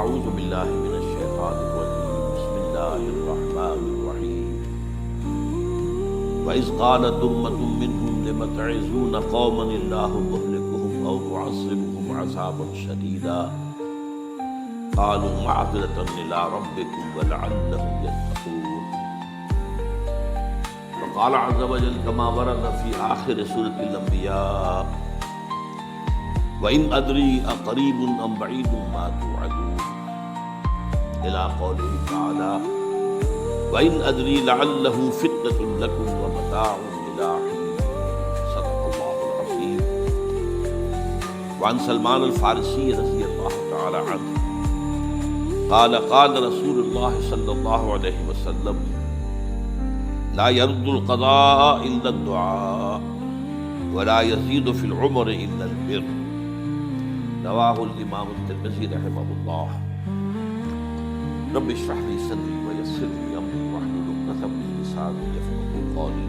اعوذ باللہ من الشیطان الرجیم بسم اللہ الرحمن الرحیم وَإِذْ قَالَتْ أُمَّةٌ مِّنْهُمْ لِمَ تَعِظُونَ قَوْمًا اللَّهُ مُهْلِكُهُمْ أَوْ مُعَذِّبُهُمْ عَذَابًا شَدِيدًا قَالُوا مَعْذِرَةً إِلَىٰ رَبِّكُمْ وَلَعَلَّهُمْ يَتَّقُونَ وقال عز وجل كما ورد في آخر سورة الأنبياء وَإِنْ أَدْرِي أَقَرِيبٌ أَمْ بَعِيدٌ مَا تُوعَدُونَ إلى قوله تعالى وَإِنْ أَدْرِي لَعَلَّهُ فِتْنَةٌ لَكُمْ وَمَتَاعٌ إِلَىٰ حِينٍ صدق الله العظيم. وعن سلمان الفارسی رضی اللہ تعالی عنہ قال قال رسول الله صلی اللہ علیہ وسلم لا يرد القضاء إلا الدعاء ولا يزيد في العمر إلا البر. رواہ الامام الترمذی رحمہ اللہ. رب اشرح لي صدری ويسر لي امری واحلل عقدۃ من لسانی يفقهوا قولی.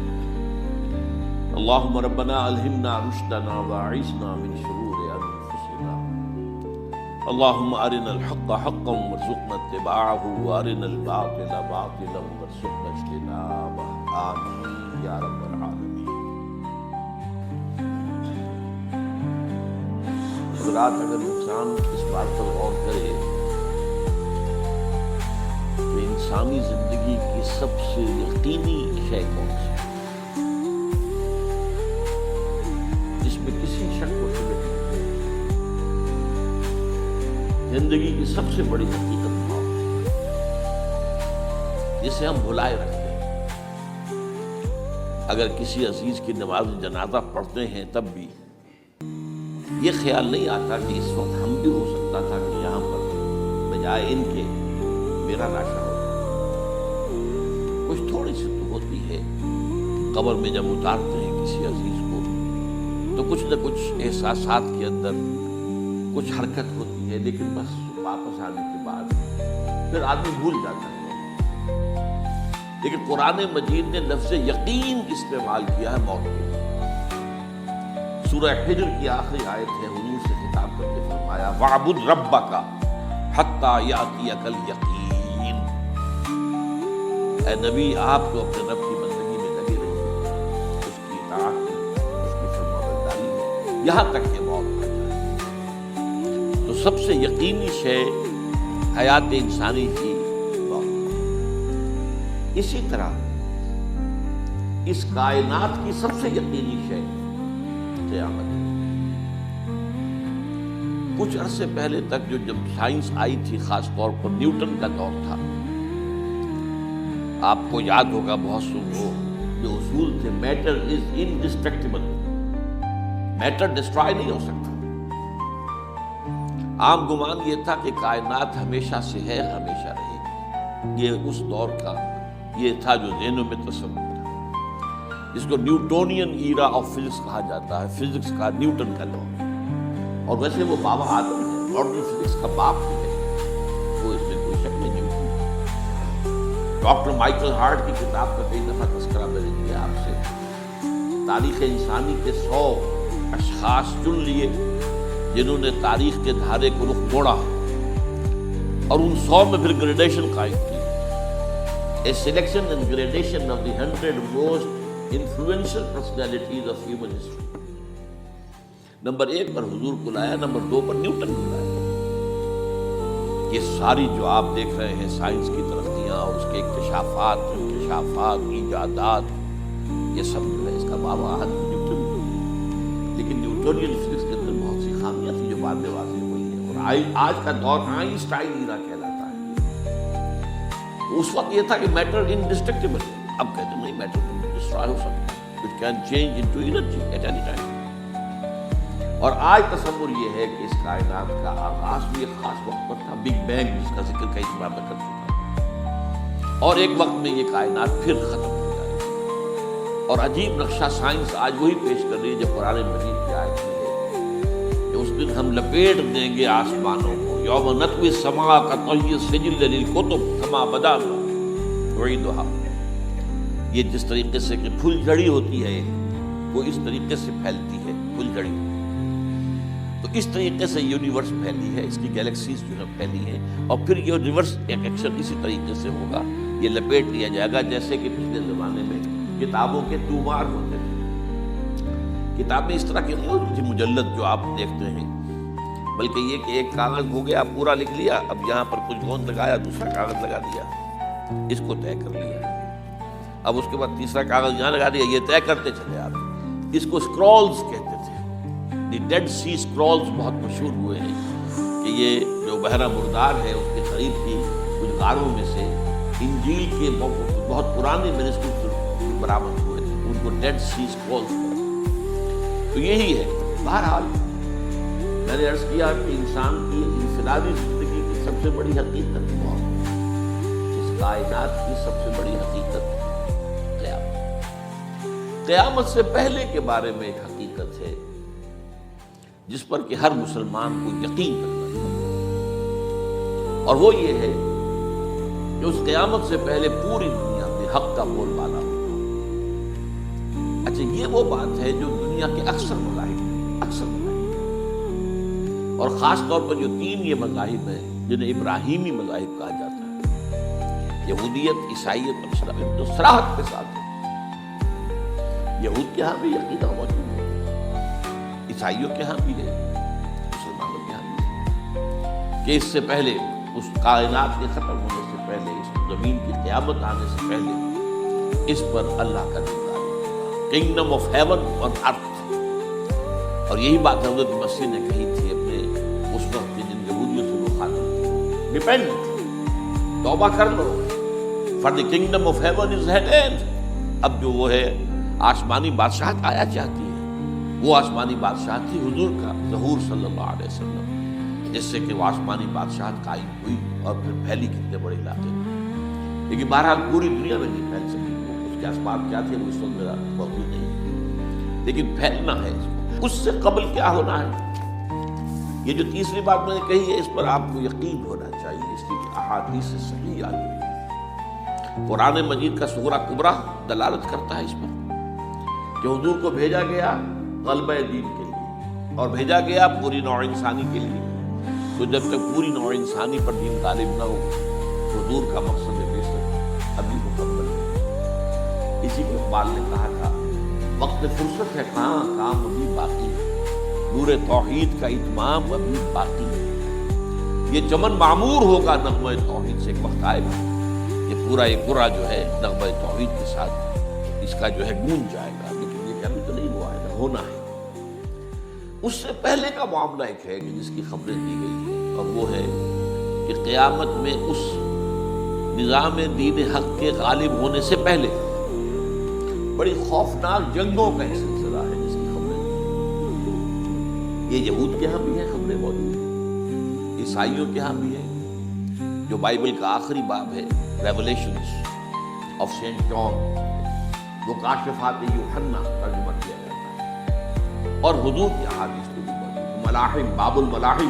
اللهم ربنا الہمنا رشدنا واعصمنا من شرور انفسنا. اللهم ارنا الحق حقا وارزقنا اتباعه وارنا الباطل باطلا وارزقنا اجتنابه. آمین یا رب العالمین. حضرات، اگر انسان اس بات پر غور کرے تو انسانی زندگی کی سب سے یقینی شے کون سی ہے جس میں کسی شک و شبہ نہیں؟ زندگی کی سب سے بڑی حقیقت موت ہے، جسے ہم بھلائے رکھتے ہیں. اگر کسی عزیز کی نماز جنازہ پڑھتے ہیں تب بھی یہ خیال نہیں آتا کہ اس وقت ہم بھی ہو سکتا تھا کہ یہاں پر بجائے ان کے میرا لاشا ہو. کچھ تھوڑی سی تو ہوتی ہے قبر میں جب اتارتے ہیں کسی عزیز کو تو کچھ نہ کچھ احساسات کے اندر کچھ حرکت ہوتی ہے، لیکن بس واپس آنے کے بعد پھر آدمی بھول جاتا ہے. لیکن قرآن مجید نے لفظ یقین استعمال کیا ہے موت کے لیے. سورہ حجر کی آخری آیت ہے، حضور سے خطاب کر کے فرمایا وَاعْبُدْ رَبَّكَ حَتَّى يَأْتِيَكَ الْيَقِينُ. اے نبی، آپ تو اپنے رب کی بندگی میں لگے رہیے، اس کی اطاعت میں، اس کی فرمانبرداری میں، یہاں تک کہ موت آ جائے. تو سب سے یقینی شے حیات انسانی کی موت. اسی طرح اس کائنات کی سب سے یقینی شے قیامت. کچھ عرصے پہلے تک جب سائنس آئی تھی، خاص طور پر نیوٹن کا دور تھا، آپ کو یاد ہوگا بہت سے وہ جو اصول تھے، میٹر از انڈسٹرکٹیبل، میٹر ڈسٹرائے نہیں ہو سکتا. عام گمان یہ تھا کہ کائنات ہمیشہ سے ہے، ہمیشہ رہے گی. یہ اس دور کا یہ تھا جو ذہنوں میں تصور تھا، جس کو نیوٹونین ایرا آف فزکس کہا جاتا ہے، فزکس کا نیوٹن کا دور. اور ویسے وہ بابا آدم ہے، ماڈرن فزکس کا باپ ہے، وہ اس میں کوئی شک نہیں. ڈاکٹر مائیکل ہارٹ کی کتاب کا کئی دفعہ تذکرہ میں نے کیا آپ سے. تاریخ انسانی کے 100 اشخاص چن لیے جنہوں نے تاریخ کے دھارے کو رخ موڑا، اور ان 100 میں پھر گریڈیشن قائم کی. A selection and gradation of the 100 most influential personalities of human history. Number 1 پر حضور کو لایا، نمبر 2 پر نیوٹن کو لایا. یہ ساری جو آپ دیکھ رہے ہیں سائنس کی ترقیاں اور اس کے اکتشافات، ایجادات، یہ سب جو ہے اس کا بابا نیوٹن. لیکن نیوٹونین فزکس کے اندر بہت سی خامیاں تھیں جو بعد میں واضح ہوئی ہیں، اور آج کا دور آئنسٹائن ایرا کہلاتا ہے. اس وقت یہ تھا کہ میٹر انڈسٹرکٹیبل. اب کہتے ہیں نہیں، میٹر ڈسٹرائے ہو سکتا ہے، which can change into energy at any time. اور آج تصور یہ ہے کہ اس کائنات کا آغاز بھی ایک خاص وقت پر تھا، بگ بینگ، جس کا ذکر کئی بار میں کر چکا ہوں، اور ایک وقت میں یہ کائنات پھر ختم ہو جائے گی. اور عجیب نقشہ سائنس آج وہی پیش کر رہی ہے جو قرآن مجید کی آیت میں ہے کہ اس دن ہم لپیٹ دیں گے آسمانوں کو، یوم نطوی السماء کطی السجل للکتب کما بدانا نعیدھا. یہ جس طریقے سے کہ پھل جھڑی ہوتی ہے وہ اس طریقے سے پھیلتی ہے پھل جھڑی. تو اس طریقے سے یونیورس پھیلی ہے، اس کی گیلیکسیز جو ہے پھیلی ہیں، اور پھر یہ ریورس ایکشن اسی طریقے سے ہوگا، یہ لپیٹ لیا جائے گا جیسے کہ پچھلے زمانے میں کتابوں کے تومار ہوتے تھے۔ کتابیں اس طرح کی نہیں ہوتی تھی مجلد جو آپ دیکھتے ہیں، بلکہ یہ کہ ایک کاغذ ہو گیا پورا لکھ لیا، اب یہاں پر کچھ گوند لگایا، دوسرا کاغذ لگا دیا، اس کو طے کر لیا، اب اس کے بعد تیسرا کاغذ یہاں لگا دیا، یہ طے کرتے چلے آپ۔ اس کو اسکرولز کہتے تھے، دی ڈیڈ سی اسکرولز بہت مشہور ہوئے ہیں کہ یہ جو بحیرہ مردار ہے اس کے قریب کی کچھ غاروں میں سے انجیل کے بہت پرانے مینuscripts برآمد ہوئے تھے، ان کو ڈیڈ سی اسکرولز کہتے ہیں۔ تو یہی ہے۔ بہرحال میں نے عرض کیا کہ انسان کی انفرادی زندگی کی سب سے بڑی حقیقت موت ہے، اس کائنات کی سب سے بڑی حقیقت قیامت۔ قیامت سے پہلے کے بارے میں ایک حقیقت ہے جس پر کہ ہر مسلمان کو یقین کرنا چاہیے، اور وہ یہ ہے کہ اس قیامت سے پہلے پوری دنیا میں حق کا بول بالا ہوگا۔ اچھا، یہ وہ بات ہے جو دنیا کے اکثر مذاہب اور خاص طور پر جو تین یہ مذاہب ہیں جنہیں ابراہیمی مذاہب کہا جاتا ہے، یہودیت، عیسائیت اور اسلام، تو صراحت کے ساتھ ہے۔ یہود کے ہاں بھی عقیدہ موجود ہے، عیسائیوں کے ہاں بھی ہے، مسلمانوں کے ہاں بھی ہے کہ اس سے پہلے، اس کائنات کے ختم ہونے سے پہلے، اس زمین کی قیامت آنے سے پہلے اس پر اللہ کا نظام ہوگا، کنگڈم آف ہیون اور ارتھ۔ اور یہی بات حضرت مسیح نے کہی تھی اپنے اس وقت جن یہودیوں سے مخاطب، ریپینٹ، توبہ کر لو، for the kingdom of heaven is at hand. اب جو وہ ہے آسمانی بادشاہت آیا چاہتی ہے، وہ آسمانی بادشاہت تھی حضور کا ظہور صلی اللہ علیہ وسلم، جس سے کہ وہ آسمانی بادشاہت قائم ہوئی اور پھر پھیلی کتنے بڑے علاقے میں، لیکن بہرحال پوری دنیا میں نہیں پھیل سکی۔ اس کے اسباب کیا تھے وہ اس وقت میرا موجود نہیں، لیکن پھیلنا ہے اس کو۔ اس سے قبل کیا ہونا ہے، یہ جو تیسری بات میں نے کہی ہے، اس پر آپ کو یقین ہونا چاہیے، اس کی احادیث صحیح آئی ہے۔ قرآن مجید کا سورہ کبریٰ دلالت کرتا ہے اس پر کہ حضور کو بھیجا گیا غلبہ دین کے لیے، اور بھیجا گیا پوری نوع انسانی کے لیے۔ تو جب تک پوری نوع انسانی پر دین غالب نہ ہو، حضور کا مقصد بعثت ابھی مکمل نہیں۔ اسی کو اقبال نے کہا تھا، وقت فرصت ہے کہاں، کام ابھی باقی ہے، نور توحید کا اتمام ابھی باقی ہے۔ یہ چمن معمور ہوگا نغمہ توحید سے، ایک وقت آئے گا یہ پورا یہ قرآن جو ہے نغمہ توحید کے ساتھ اس کا جو ہے گونج جائے گا، لیکن یہ ابھی تو نہیں ہوا ہے، ہونا ہے۔ اس سے پہلے کا معاملہ ایک ہے کہ جس کی خبریں دی گئی ہیں، اور وہ ہے کہ قیامت میں اس نظام دین حق کے غالب ہونے سے پہلے بڑی خوفناک جنگوں کا ایک سلسلہ ہے جس کی خبریں دی گئی۔ یہ یہود کے ہاں بھی ہیں خبریں موجود ہیں، عیسائیوں کے ہاں بھی ہیں، جو بائبل کا آخری باب ہے ریولیشنز آف سینٹ جان، وہ کاشفات یوحنا ترجمہ کیا جاتا ہے، اور حضور کی احادیث میں بھی موجود۔ ملاحم، باب الملاحم،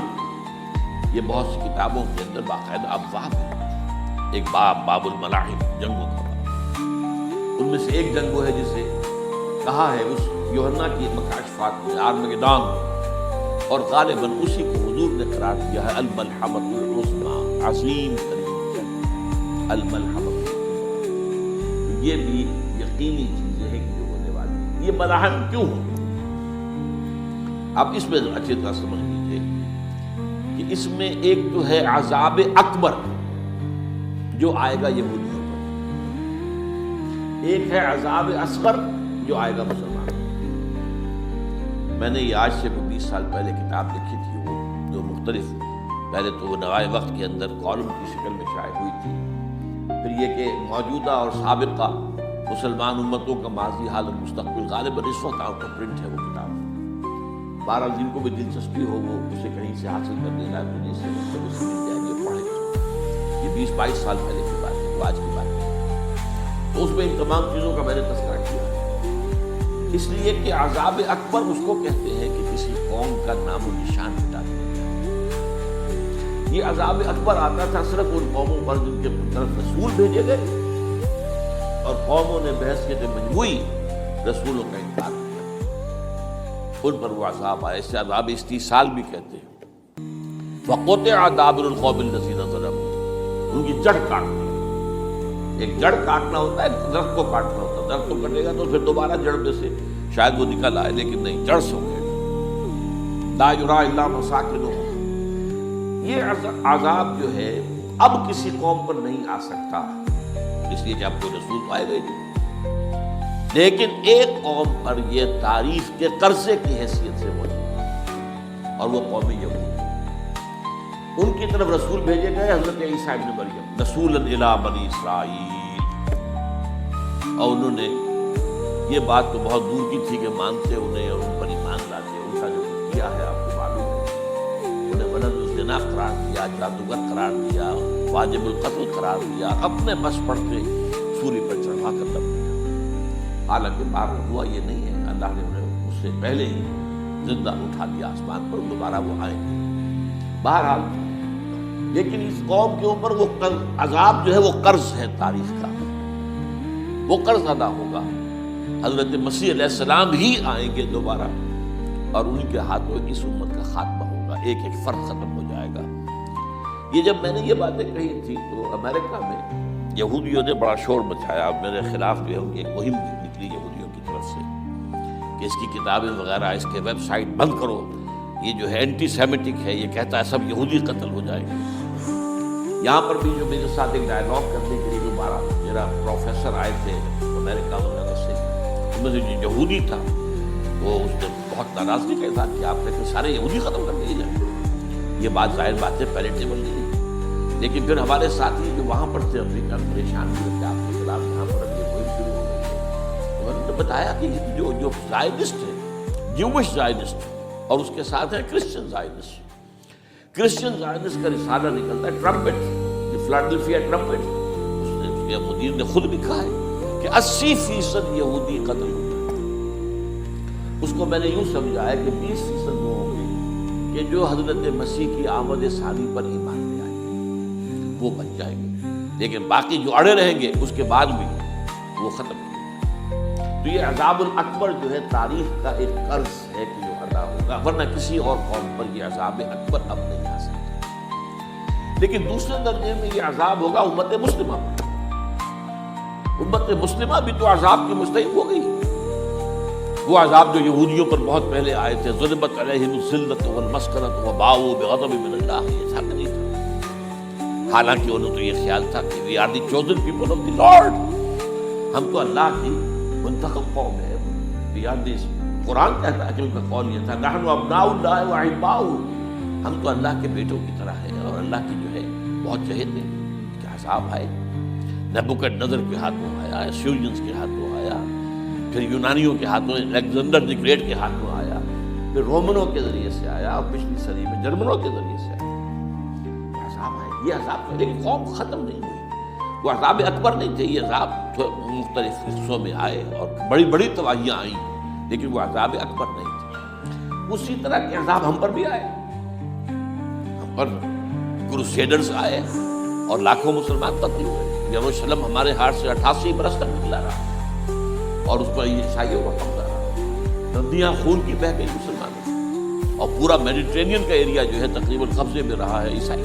یہ بہت سی کتابوں کے اندر باقاعدہ ابواب ہے، ایک باب الملاحم، جنگوں کا باب۔ ان میں سے ایک جنگ وہ ہے جسے کہا ہے اس یوحنا کی مکاشفات میں آرمگدان، اور غالباً اسی کو حضور نے قرار دیا ہے الملحمۃ العظمی، عظیم ترین جنگ، الملحمۃ العظمی۔ یہ بھی یقینی چیزیں ہیں کہ جو ہونے والی ہیں۔ یہ ملاحم کیوں ہوں؟ آپ اس میں اچھی طرح سمجھ لیجیے کہ اس میں ایک تو ہے عذاب اکبر جو آئے گا یہودیوں پر، ایک ہے عذاب اصغر جو آئے گا مسلمانوں پر۔ میں نے یہ آج سے 20 سال پہلے کتاب لکھی تھی، وہ جو مختلف، پہلے تو وہ نوائے وقت کے اندر کالم کی شکل میں شائع ہوئی تھی، پھر یہ کہ موجودہ اور سابقہ مسلمان امتوں کا ماضی، حال اور مستقبل، غالباً اس وقت آؤٹ آف پرنٹ ہے وہ کتاب۔ بہرحال جن کو بھی دلچسپی ہو وہ اسے کہیں سے حاصل کر لے، لائبریری سے مل جائے گی، پڑھیں۔ یہ 20-22 سال پہلے کی بات ہے، وہ آج کی بات ہے۔ تو اس میں ان تمام چیزوں کا میں نے تذکرہ کیا، اس لیے کہ عذاب اکبر اس کو کہتے ہیں کہ کسی قوم کا نام و نشان مٹا دیا جائے۔ یہ عذاب اکبر آتا تھا صرف ان قوموں پر جن کے طرف رسول بھیجے گئے اور قوموں نے بحثیت مجموعی رسولوں کا انکار کیا۔ ان پر وہ عذاب آئے، اسے عذاب استیصال بھی کہتے ہیں۔ وَقُطِعَ دَابِرُ الْقَوْمِ الَّذِينَ ظَلَمُوا، ان کی جڑ کاٹنا، ایک جڑ کاٹنا ہوتا ہے، درخت کو کاٹنا ہوتا ہے، درخت کو کٹے گا تو پھر دوبارہ جڑ میں سے شاید وہ نکل آئے، لیکن نہیں، جڑ سے ہوگا۔ لا یرا الا مساکنہم، یہ عذاب جو ہے اب کسی قوم پر نہیں آ سکتا، اس لیے کہ اب کوئی رسول آئے گا نہیں، لیکن ایک قوم پر یہ تاریخ کے قرضے کی حیثیت سے موجود ہے، اور وہ قوم یہود۔ ان کی طرف رسول بھیجے گئے حضرت عیسیٰ ابن مریم، رسولا الی بنی اسرائیل، اور انہوں نے یہ بات تو بہت دور کی تھی کہ مانتے انہیں اور ان پر ایمان لاتے، ان کا جو کیا ہے آپ کو معلوم ہے، انہیں ولد الزنا قرار دیا، جادوگر قرار دیا، واجب القتل قرار دیا، اپنے بس پڑتے سولی پر چڑھا کر دب دیا، حالانکہ بار ہوا یہ نہیں ہے، اللہ نے انہیں اس سے پہلے ہی زندہ اٹھا دیا آسمان پر، دوبارہ وہ آئیں گے بہرحال۔ لیکن اس قوم کے اوپر وہ عذاب جو ہے وہ قرض ہے تاریخ کا، وہ قرض ادا ہوگا۔ حضرت مسیح علیہ السلام ہی آئیں گے دوبارہ، اور ان کے ہاتھوں اس امت کا خاتمہ ہوگا، ایک ایک فرد ختم ہو جائے گا۔ یہ جب میں نے یہ باتیں کہی تھی تو امریکہ میں یہودیوں نے بڑا شور مچایا، میرے خلاف جو ہے ان کی ایک مہم نکلی یہودیوں کی طرف سے کہ اس کی کتابیں وغیرہ، اس کے ویب سائٹ بند کرو، یہ جو ہے اینٹی سیمیٹک ہے، یہ کہتا ہے سب یہودی قتل ہو جائیں گے۔ یہاں پر بھی جو میرے ساتھ ایک ڈائلاگ کرنے کے لیے دوبارہ میرا پروفیسر آئے تھے امریکہ وغیرہ سے، ان میں سے جو یہودی تھا وہ اس نے بہت ناراضگی کا اظہار کیا، آپ کہتے سارے یہودی ختم کر دیے جائیں، یہ بات ظاہر بات ہے پیلیٹیبل نہیں ہے۔ لیکن پھر ہمارے ساتھی جو وہاں پر تھے امریکہ میں پریشان ہوئے کہ آپ کے خلاف یہاں پر اب یہ مہم شروع ہو گئی ہے، تو انہوں نے بتایا کہ جو زائنسٹ ہے، جوش زائنسٹ، اور اس کے ساتھ ہے کرسچن زائنسٹ۔ کرسچن زائنسٹ کا رسالہ نکلتا ہے ٹرمپٹ، فلاڈلفیا ٹرمپٹ، اس کے مدیر نے خود لکھا ہے کہ 80% یہودی قتل ہو گئے۔ اس کو میں نے یوں سمجھا ہے کہ 20% وہ ہوں گے کہ جو حضرت مسیح کی آمد ثانی پر ایمان لے آئیں گے، وہ بچ جائیں گے، لیکن باقی جو اڑے رہیں گے اس کے بعد بھی وہ ختم کیے جائیں۔ تو یہ عذاب الاکبر جو ہے تاریخ کا ایک قرض ہے کہ جو ادا ہوگا، ورنہ کسی اور قوم پر یہ عذاب اکبر اب نہیں آ سکتا۔ لیکن دوسرے درجے میں یہ عذاب ہوگا امت مسلمہ پر۔ امت مسلمہ بھی تو عذاب کی مستحق ہو گئی، وہ عذاب جو یہودیوں پر بہت پہلے آئے تھے، ضربت علیہم الذلۃ والمسکنۃ وباؤوا بغضب من اللہ، یہ حق نہیں تھا۔ حالانکہ انہوں تو یہ خیال تھا کہ we are the chosen people of the Lord, ہم تو اللہ کی منتخب قوم ہے، وی آر دی، قرآن کہتا ہے کہ ان کا قول یہ تھا نحن ابناء اللہ واحباؤہ، ہم تو اللہ کے بیٹوں کی طرح ہیں اور اللہ کی جو ہے بہت چہیتے ہیں۔ کہ عذاب آئے، نبوکڈنضر کے ہاتھوں آیا، اسیرینز کے ہاتھوں آیا، پھر یونانیوں کے ہاتھوں، الیگزینڈر دی گریٹ کے ہاتھوں آیا، پھر رومنوں کے ذریعے سے آیا، اور پچھلی صدی میں جرمنوں کے ذریعے سے آیا۔ عذاب آئے، یہ عذاب تو لیکن قوم ختم نہیں ہوئی، وہ عذاب اکبر نہیں تھے، یہ عذاب مختلف حصوں میں آئے اور بڑی بڑی تباہیاں آئیں، لیکن وہ عذاب اکبر نہیں تھے۔ اسی طرح کے عذاب ہم پر بھی آئے، ہم پر کروسیڈرز آئے اور لاکھوں مسلمان قتل ہوئے۔ یروشلم ہمارے ہاتھ سے 88 برس تک نکلا رہا اور اس پر عیسائیوں کا قبضہ رہا، ندیاں خون کی بہہ گئی مسلمانوں، اور پورا میڈیٹرینین کا ایریا جو ہے تقریباً قبضے میں رہا ہے عیسائی،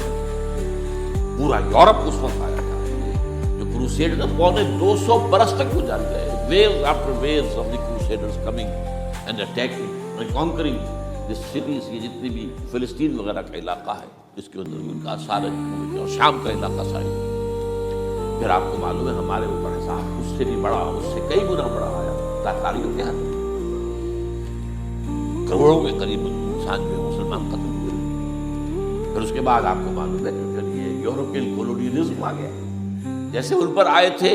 پورا یورپ اس وقت آیا تھا۔ جو کروسیڈر 250 برس تک گزار گئے، waves after waves of the crusaders coming and attacking and conquering this cities, یہ جتنی بھی فلسطین وغیرہ کا علاقہ ہے اس کے اندر ان کا سارے، اور شام کا علاقہ سارے۔ پھر آپ کو معلوم ہے ہمارے اوپر عذاب اس سے بھی بڑا، اس سے کئی گنا بڑا آیا تاتاریوں کے ہاتھ، کروڑوں کے قریب انسان جو ہے مسلمان قتل ہوئے۔ پھر اس کے بعد آپ کو معلوم ہے کہ پھر یہ یورپین کولونیلزم آ گیا، جیسے ان پر آئے تھے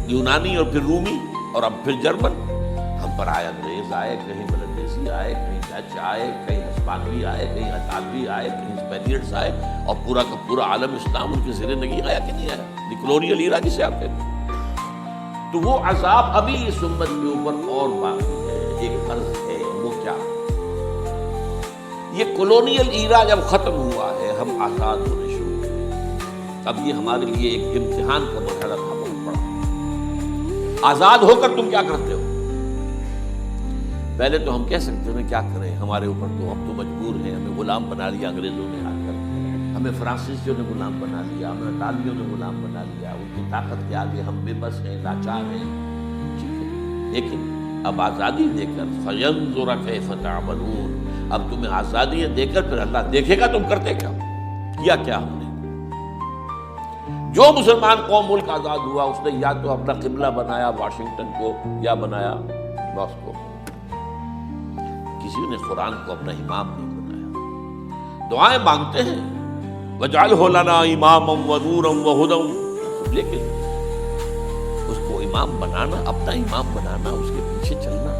یونانی اور پھر رومی اور اب پھر جرمن، ہم پر آئے انگریز آئے، کہیں بلندیسی آئے، کہیں ڈچ آئے، کہیں ہسپانوی آئے، کہیں اطالوی آئے، کہیں اسپینیئرز آئے، اور پورا کا پورا عالم اسلام ان کے زیر نگی آیا کہ نہیں آیا، دی کلونیل ایرا جسے آپ کہتے ہیں۔ تو وہ عذاب ابھی اس امت کے اوپر اور باقی ہے، ایک قرض ہے، وہ کیا؟ یہ کلونیل ایرا جب ختم ہوا ہے، ہم آزاد ہونے شروع ہوئے، اب یہ ہمارے لیے ایک امتحان کا مرحلہ تھا بہت بڑا۔ آزاد ہو کر تم کیا کرتے ہو؟ پہلے تو ہم کہہ سکتے ہیں کیا کریں، ہمارے اوپر تو ہم تو مجبور ہیں، ہمیں غلام بنا لیا انگریزوں نے آ کر، ہمیں فرانسیسیوں نے غلام بنا لیا، ہمیں اطالویوں نے غلام بنا لیا، ان کی طاقت کے آگے ہم بے بس ہیں، لاچار ہیں، ٹھیک ہے، لیکن اب آزادی دے کر فَيَنظُرَ كَيْفَ تَعْمَلُونَ، اب تمہیں آزادی دے کر پھر اللہ دیکھے گا تم کرتے کیا کیا ہم نے۔ جو مسلمان قوم ملک آزاد ہوا اس نے یا تو اپنا قبلہ بنایا واشنگٹن کو یا بنایا ماسکو کو، کسی نے قرآن کو اپنا امام نہیں بنایا۔ دعائیں مانگتے ہیں وَاجْعَلْهُ لَنَا إِمَامًا وَنُورًا وَهُدًى، لیکن اس کو امام بنانا، اپنا امام بنانا، اس کے پیچھے چلنا،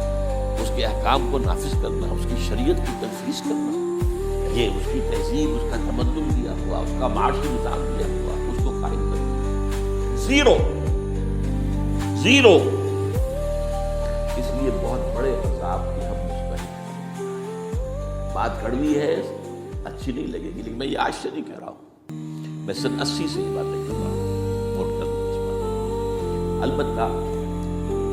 اس کے احکام کو نافذ کرنا، اس کی شریعت کی تنفیذ کرنا، یہ اس کی تہذیب، اس کا تمدن دیا ہوا، اس کا معاشی نظام دیا ہوا، اس کو قائم کرنا، زیرو۔ اس لیے بہت بڑے عذاب کی ہم مستحق ہیں۔ بات کڑوی ہے، اچھی نہیں لگے گی، لیکن میں یہ آج سے نہیں کہہ رہا ہوں، میں سن 80 سے یہ باتیں کر رہا ہوں، نوٹ کر لیں اس بات۔ البتہ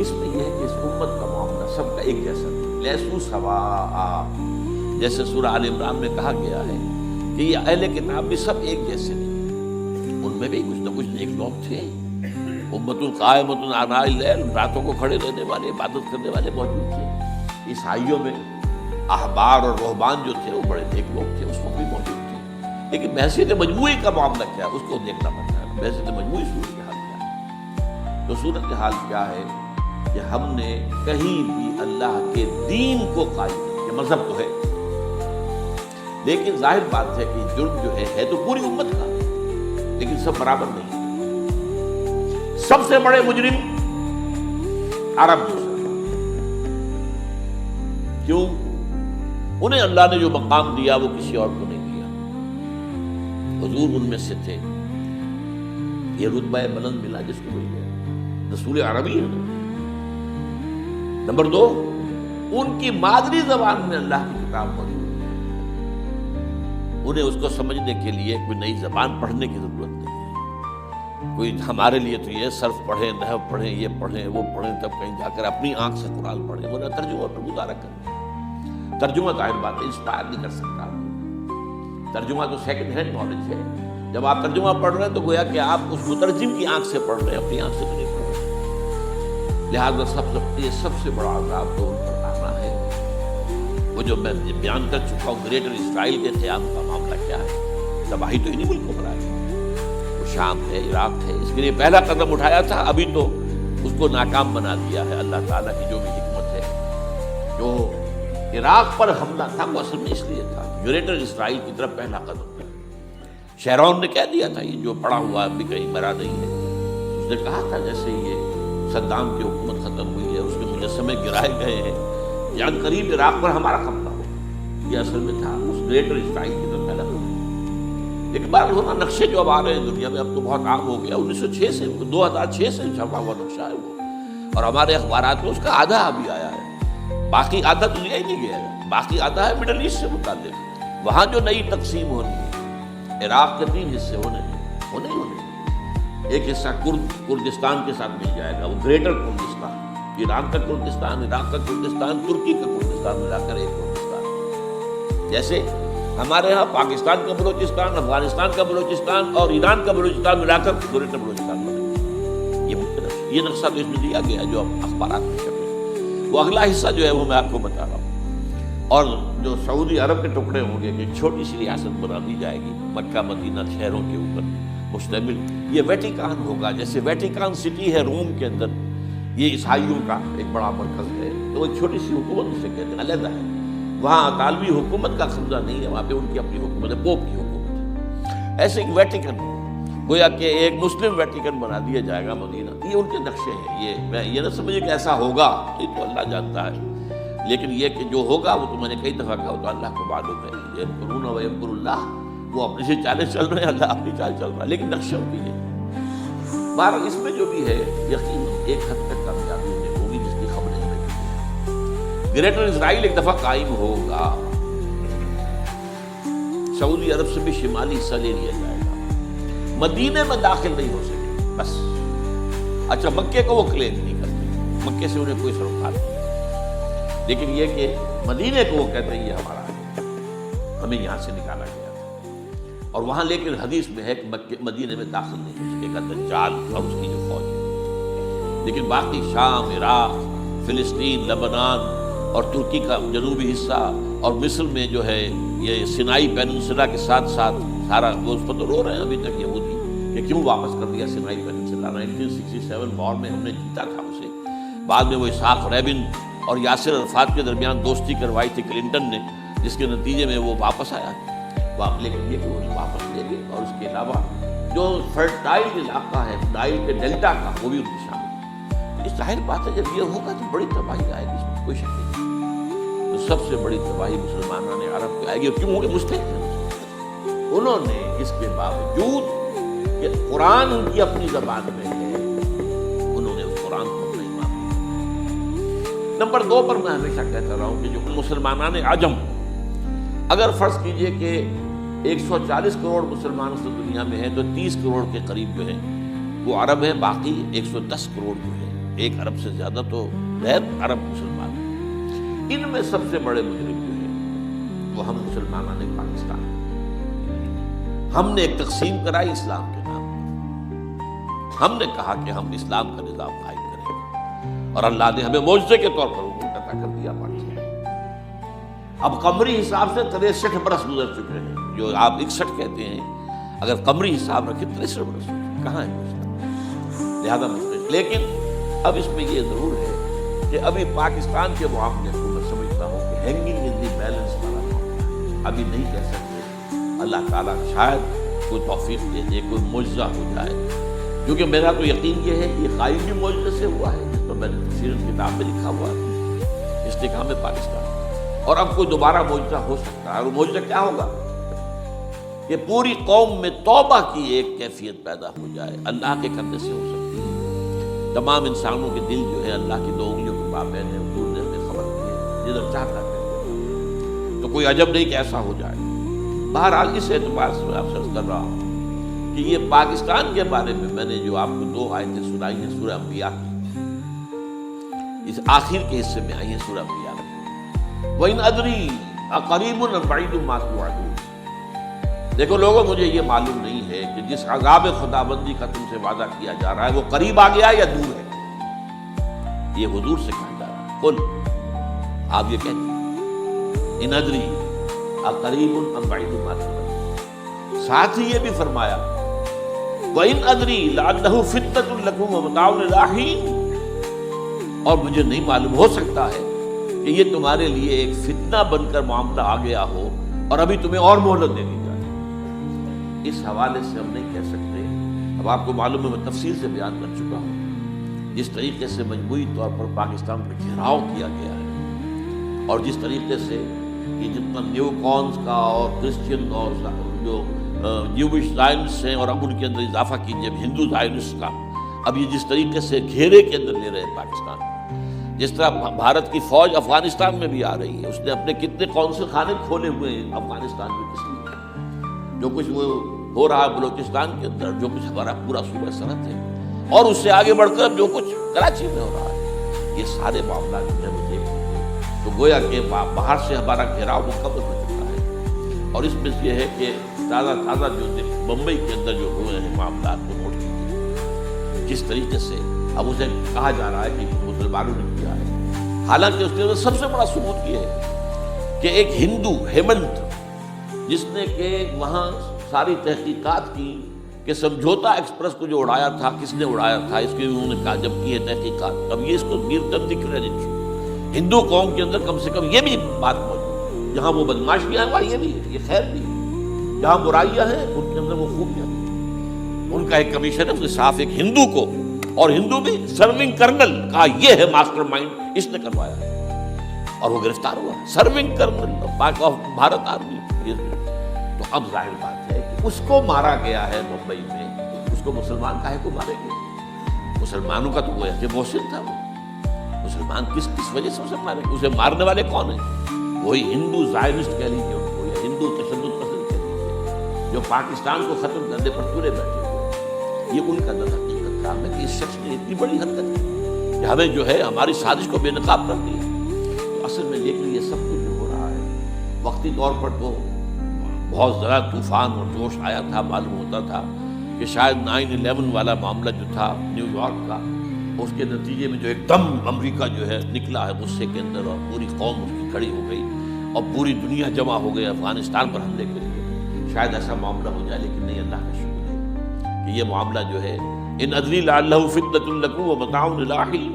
اس میں یہ ہے کہ اس امت کا معاملہ سب کا ایک جیسا نہیں، لیسو سواء، جیسے سورہ آل عمران میں کہا گیا ہے کہ یہ اہل کتاب بھی سب ایک جیسے نہیں، ان میں بھی کچھ نہ کچھ نیک لوگ تھے، امت قائمۃ آناء اللیل، راتوں کو کھڑے رہنے والے، عبادت کرنے والے موجود تھے۔ عیسائیوں میں احبار اور رہبان جو تھے وہ بڑے نیک لوگ تھے، اس وقت بھی موجود تھے، لیکن بحثیت مجموعی کا معاملہ کیا ہے اس کو دیکھنا پڑتا ہے، بحثیت مجموعی صورتحال کیا ہے۔ تو صورتحال کیا ہے کہ ہم نے کہیں بھی اللہ کے دین کو قائم کیا، یہ مذہب تو ہے، لیکن ظاہر بات ہے کہ جرم جو ہے تو پوری امت کا، لیکن سب برابر نہیں۔ سب سے بڑے مجرم عرب مسلمان، کیوں؟ انہیں اللہ نے جو مقام دیا وہ کسی اور کو نہیں دیا، حضور ان میں سے تھے، یہ رتبہ بلند ملا جس کو مل گیا، رسول عربی ہے۔ نمبر 2، ان کی مادری زبان میں اللہ کی کتاب موجود ہے، انہیں اس کو سمجھنے کے لیے کوئی نئی زبان پڑھنے کی ضرورت نہیں ہے۔ کوئی ہمارے لیے تو یہ صرف پڑھیں، نحو پڑھیں، یہ پڑھیں، وہ پڑھیں، تب کہیں جا کر اپنی آنکھ سے قرآن پڑھیں، وہ نہ ترجمہ پر گزارا کریں۔ ترجمہ ظاہر بات ہے انسپائر نہیں کر سکتا، ترجمہ تو سیکنڈ ہینڈ نالج ہے، جب آپ ترجمہ پڑھ رہے ہیں تو گویا کہ آپ اس مترجم کی آنکھ سے پڑھ رہے ہیں، اپنی آنکھ سے تو نہیں پڑھ رہے۔ لہٰذا سب سے بڑا عذاب تو ان پر آنا ہے، وہ جو میں بیان کر چکا ہوں، گریٹر اسرائیل کے قیام کا معاملہ کیا ہے، تباہی تو انہی ملکوں پر آئی، وہ شام ہے، عراق ہے، اس کے لیے پہلا قدم اٹھایا تھا، ابھی تو اس کو ناکام بنا دیا ہے اللہ تعالیٰ کی جو بھی حکمت ہے۔ جو عراق پر حملہ تھا وہ اصل میں اس لیے تھا، گریٹر اسرائیل کی طرف پہلا قدم تھا۔ شیرون نے کہہ دیا تھا یہ جو پڑا ہوا ابھی کہیں مرا نہیں ہے، اس نے کہا تھا جیسے یہ صدام کی حکومت ختم ہوئی ہے، اس کے مجسمے گرائے گئے ہیں، جان قریب عراق پر ہمارا قبضہ ہو، یہ اصل میں تھا اس گریٹر اسرائیل کی طرف پہلا قدم۔ ایک بار ہونا نقشے جو اب آ رہے ہیں دنیا میں، اب تو بہت عام ہو گیا، 2006 سے چھپا ہوا نقشہ ہے وہ، اور ہمارے اخبارات میں اس کا آدھا ابھی آیا ہے، باقی آدھا دنیا ہی نہیں گیا ہے، باقی آدھا ہے مڈل ایسٹ سے متعلق، وہاں جو نئی تقسیم ہونی ہے، عراق کے 3 حصے ہونے ایک حصہ کردستان کے ساتھ مل جائے گا، وہ گریٹر کردستان، ایران کا کردستان، عراق کا کردستان، ترکی کا کردستان ملا کر ایک کردستان، جیسے ہمارے ہاں پاکستان کا بلوچستان، افغانستان کا بلوچستان اور ایران کا بلوچستان ملا کر گریٹر بلوچستان بنے، یہ نقشہ تو اس میں دیا گیا جو اخبارات میں چھپے۔ وہ اگلا حصہ جو ہے وہ میں آپ کو بتا رہا ہوں، اور جو سعودی عرب کے ٹکڑے ہوں گے کہ چھوٹی سی ریاست بنا دی جائے گی مکہ مدینہ شہروں کے اوپر مشتمل، یہ ویٹیکان ہوگا، جیسے ویٹیکان سٹی ہے روم کے اندر، یہ عیسائیوں کا ایک بڑا مرکز ہے، تو ایک چھوٹی سی حکومت اسے کہتے ہیں، علیحدہ ہے، وہاں اطالوی حکومت کا قبضہ نہیں ہے، وہاں پہ ان کی اپنی حکومت ہے، پوپ کی حکومت ہے۔ ایسے ایک ویٹیکن گویا کہ ایک مسلم ویٹیکن بنا دیا جائے گا مدینہ، یہ ان کے نقشے ہیں، یہ نہ سمجھے کہ ایسا ہوگا، یہ تو اللہ جانتا ہے، لیکن یہ کہ جو ہوگا وہ تو میں نے کئی دفعہ کہا تو اللہ کو معلوم ہے، یمکرون و یمکر اللہ، وہ اپنی سے چالیں چل رہے ہیں، اللہ اپنی چال چل رہا ہے، لیکن نقشہ بھی ہے۔ بہرحال اس میں جو بھی ہے یقیناً ایک حد تک کامیابی ہوگی جس کی خبریں ہمیں دی۔ گریٹر اسرائیل ایک دفعہ قائم ہوگا، سعودی عرب سے بھی شمالی حصہ لے لیا جائے گا، مدینے میں داخل نہیں ہو سکے بس۔ اچھا مکے کو وہ کلیم نہیں کرتے، مکے سے انہیں کوئی سروکار نہیں، لیکن یہ کہ مدینے کو وہ کہتے ہیں یہ ہمارا ہے، ہمیں یہاں سے نکالا گیا تھا، اور وہاں لیکن حدیث میں ہے کہ مدینے میں داخل نہیں ہو سکے گا دجال اور اس کی جو فوج ہے، لیکن باقی شام، عراق، فلسطین، لبنان اور ترکی کا جنوبی حصہ اور مصر میں جو ہے یہ سینائی پیننسلا کے ساتھ ساتھ سارا، وہ اس پر تو رو رہے ہیں ابھی تک یہودی کہ کیوں واپس کر دیا سینائی پیننسلا۔ 1967 وار میں ہم نے جیتا تھا اسے، بعد میں وہ اسحاق ریبن اور یاسر عرفات کے درمیان دوستی کروائی تھی کلنٹن نے، جس کے نتیجے میں وہ واپس آیا، لیکن یہ کہ وہ واپس لے گئے، اور اس کے علاوہ جو فرٹائل علاقہ ہے نائل کے ڈیلٹا کا وہ بھی ان کی شامل ہے۔ اس ظاہر بات ہے جب یہ ہوگا تو بڑی تباہی آئے گی، اس میں کوئی شک نہیں۔ تو سب سے بڑی تباہی مسلمانوں نے عرب کو آئے گی، کیوں کہ مستحق ہیں انہوں نے اس کے باوجود کہ قرآن ان کی اپنی زبان میں ہے، انہوں نے اس قرآن کو نہیں مانا۔ نمبر 2 پر میں ہمیشہ کہتا رہا ہوں کہ جو مسلمانان عجم، اگر فرض کیجئے کہ 140 کروڑ مسلمان اس دنیا میں ہیں تو 30 کروڑ کے قریب جو ہیں وہ عرب ہیں، باقی 110 کروڑ جو ہیں، 1 ارب سے زیادہ تو غیر عرب مسلمان ہیں۔ ان میں سب سے بڑے مجرم جو ہیں وہ ہم مسلمانان پاکستان ہیں۔ ہم نے ایک تقسیم کرائی اسلام کے نام پر، ہم نے کہا کہ ہم اسلام کا نظام قائم کریں گے، اور اللہ نے ہمیں معجزے کے طور پر حکم عطا کر دیا پاکستان۔ اب قمری حساب سے 63 برس گزر چکے ہیں، جو آپ 61 کہتے ہیں، اگر قمری حساب رکھیں 63 برس کہاں ہے پاکستان، لہذا مستقل۔ لیکن اب اس میں یہ ضرور ہے کہ ابھی پاکستان کے معاملے کو میں سمجھتا ہوں کہ ہینگنگ ان دی بیلنس والا معاملہ، ابھی نہیں کہہ سکتے۔ اللہ تعالیٰ شاید کوئی توفیق دے دے، کوئی معجزہ ہو جائے، کیونکہ میرا تو یقین یہ ہے یہ قائم بھی معجزے سے ہوا ہے، جس پر میں نے تفسیر کتاب میں لکھا ہوا ہے استحکام پاکستان، اور اب کوئی دوبارہ معجزہ ہو سکتا ہے۔ اور وہ معجزہ کیا ہوگا کہ پوری قوم میں توبہ کی ایک کیفیت پیدا ہو جائے، اللہ کے کرنے سے ہو سکتی ہے۔ تمام انسانوں کے دل جو ہے اللہ کی 2 انگلیوں کے مابین ہے، حضور نے ہمیں خبر دی ہے، جدھر چاہتا ہے تو کوئی عجب نہیں کہ ایسا ہو جائے۔ بہرحال اس اعتبار سے میں آپ سے عرض کر رہا ہوں کہ یہ پاکستان کے بارے میں نے جو آپ کو 2 آیتیں سنائی ہیں سورہ انبیاء کی، اس آخر کے حصے میں آئی ہیں سورہ انبیاء میں، وَإِنْ أَدْرِي أَقَرِيبٌ أَمْ بَعِيدٌ مَا تُوعَدُونَ۔ دیکھو لوگوں، مجھے یہ معلوم نہیں ہے کہ جس عذاب خداوندی کا تم سے وعدہ کیا جا رہا ہے وہ قریب آ گیا یا دور ہے۔ یہ حضور سے کہا جا رہا ہے، قل، آپ یہ کہتے ہیں اِنْ أَدْرِي اقریب ام بعید ما تُوعدون۔ ساتھ ہی یہ بھی فرمایا وَإِنْ أَدْرِي لَعَلَّهُ فِتْنَةٌ لَكُمْ وَمَتَاعٌ إِلَىٰ حِينٍ، اور مجھے نہیں معلوم، ہو سکتا ہے کہ یہ تمہارے لیے ایک فتنہ بن کر معاملہ آ گیا ہو اور ابھی تمہیں اور مہلت دے دی جائے۔ اس حوالے سے ہم نہیں کہہ سکتے، اب آپ کو معلوم ہے میں تفصیل سے بیان کر چکا ہوں جس طریقے سے مجموعی طور پر پاکستان پر گھیراؤ کیا گیا ہے، اور جس طریقے سے یہ جتنا نیو کونز کا اور کرسچن اور جو جیوش زائنسٹ ہیں، اور اب ان کے اندر اضافہ کیجیے ہندو زائنسٹ کا، اب یہ جس طریقے سے گھیرے کے اندر لے رہے ہیں پاکستان، جس طرح بھارت کی فوج افغانستان میں بھی آ رہی ہے، اس نے اپنے کتنے قونصل خانے کھولے ہوئے ہیں افغانستان میں، کس لیے؟ جو کچھ وہ ہو رہا ہے بلوچستان کے اندر، جو کچھ ہمارا پورا صوبہ سرحد ہے، اور اس سے آگے بڑھ کر جو کچھ کراچی میں ہو رہا ہے، یہ سارے معاملات جو ہے وہ دیکھیں تو گویا کہ باہر سے ہمارا گھیراؤ مکمل ہو چکا ہے، اور اس میں یہ ہے کہ تازہ جو بمبئی کے اندر جو ہوئے ہیں معاملات کو نوٹ کیجیے، جس طریقے سے اب اسے کہا جا رہا ہے کہ مسلمانوں نے کیا ہے، حالانکہ اس نے سب سے بڑا ثبوت یہ ہے کہ ایک ہندو ہیمنت، جس نے کہ وہاں ساری تحقیقات کی کہ سمجھوتا ایکسپریس کو جو اڑایا تھا کس نے اڑایا تھا، اس کی انہوں نے کہا جب کی ہے تحقیقات، اب یہ اس کو گیردن کریڈٹ ہندو قوم کے اندر کم سے کم یہ بھی بات موجود ہے، جہاں وہ بدماشیاں ہیں وہاں یہ بھی ہے، یہ خیر بھی ہے، جہاں برائیاں ہیں ان کے اندر وہ خوبیاں ہیں۔ ان کا ایک کمیشن ہے، اس نے صاف ایک ہندو کو، اور ہندو بھی سرونگ کرنل کہا یہ ہے ماسٹر مائنڈ، اس نے کروایا ہے، اور وہ گرفتار ہوا ہے، serving kernel of Bharat army. تو اب ظاہر بات ہے کہ اس کو مارا گیا ہے ممبئی میں، اس کو مسلمان کاہے کو مارے گئے؟ مسلمانوں کا تو وہ ہے کہ محسن تھا، وہ مسلمان کس وجہ سے اسے مارے؟ اسے مارنے والے کون ہیں؟ وہی ہندو زائنسٹ کہہ لیجیے ان کو، یا ہندو تشدد پسند کہہ لیجیے، جو پاکستان کو ختم کرنے پر تلے بیٹھے ہوئے۔ یہ ان کا در حقیقت کام ہے کہ اس شخص نے اتنی بڑی حرکت کی کہ ہمیں جو ہے ہماری سازش کو بے نقاب کر دیا۔ اصل میں دیکھ لیجیے سب کچھ جو ہو رہا ہے، وقتی طور پر تو بہت زیادہ طوفان اور جوش آیا تھا، معلوم ہوتا تھا کہ شاید 9/11 والا معاملہ جو تھا نیو یارک کا، اس کے نتیجے میں جو ایک دم امریکہ جو ہے نکلا ہے غصے کے اندر، اور پوری قوم اس کی کھڑی ہو گئی اور پوری دنیا جمع ہو گئی افغانستان پر حملے کے لیے، شاید ایسا معاملہ ہو جائے، لیکن نہیں، اللہ کا شکر ہے کہ یہ معاملہ جو ہے ان ادری لعلہ فتنۃ لکم ومتاع الی حین۔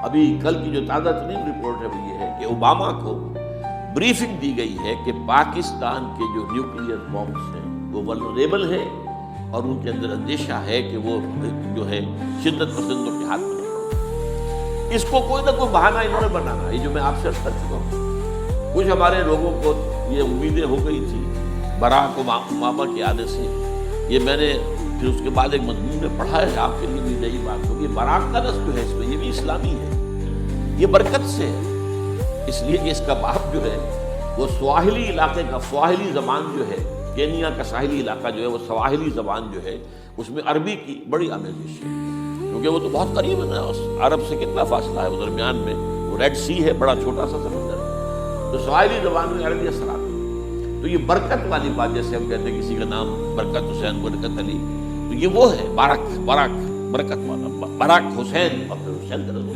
ابھی کل کی جو تازہ ترین رپورٹ ہے وہ یہ ہے کہ اوباما کو بریفنگ دی گئی ہے کہ پاکستان کے جو نیوکلیئر بامز ہیں وہ ولنریبل ہیں، اور ان کے اندر اندیشہ ہے کہ وہ جو ہے شدت پسندوں کے ہاتھ میں نہ پڑے۔ اس کو کوئی نہ کوئی بہانہ انہوں نے بنانا، یہ جو میں آپ سے عرض کر چکا ہوں، کچھ ہمارے لوگوں کو یہ امیدیں ہو گئی تھی براک اوباما کے آنے سے، یہ میں نے پھر اس کے بعد ایک مضمون میں پڑھا ہے، آپ کے لیے بھی نئی بات ہوگی، براک کا لفظ جو ہے اس میں یہ بھی اسلامی ہے، یہ برکت سے ہے، اس لیے کہ اس کا باپ جو ہے وہ سواحلی علاقے کا، سواحلی زبان جو ہے، کینیا کا ساحلی علاقہ جو ہے وہ سواحلی زبان جو ہے اس میں عربی کی بڑی آمیزش ہے، کیونکہ وہ تو بہت قریب ہے نا، عرب سے کتنا فاصلہ ہے، وہ درمیان میں وہ ریڈ سی ہے، بڑا چھوٹا سا سمندر ہے، تو سواحلی زبان میں عربی اثرات ہے، تو یہ برکت والی بات، جیسے ہم کہتے ہیں کسی کا نام برکت حسین، برکت علی، تو یہ وہ ہے براک برکت والا، براک حسین اور پھر حسین کا نظر،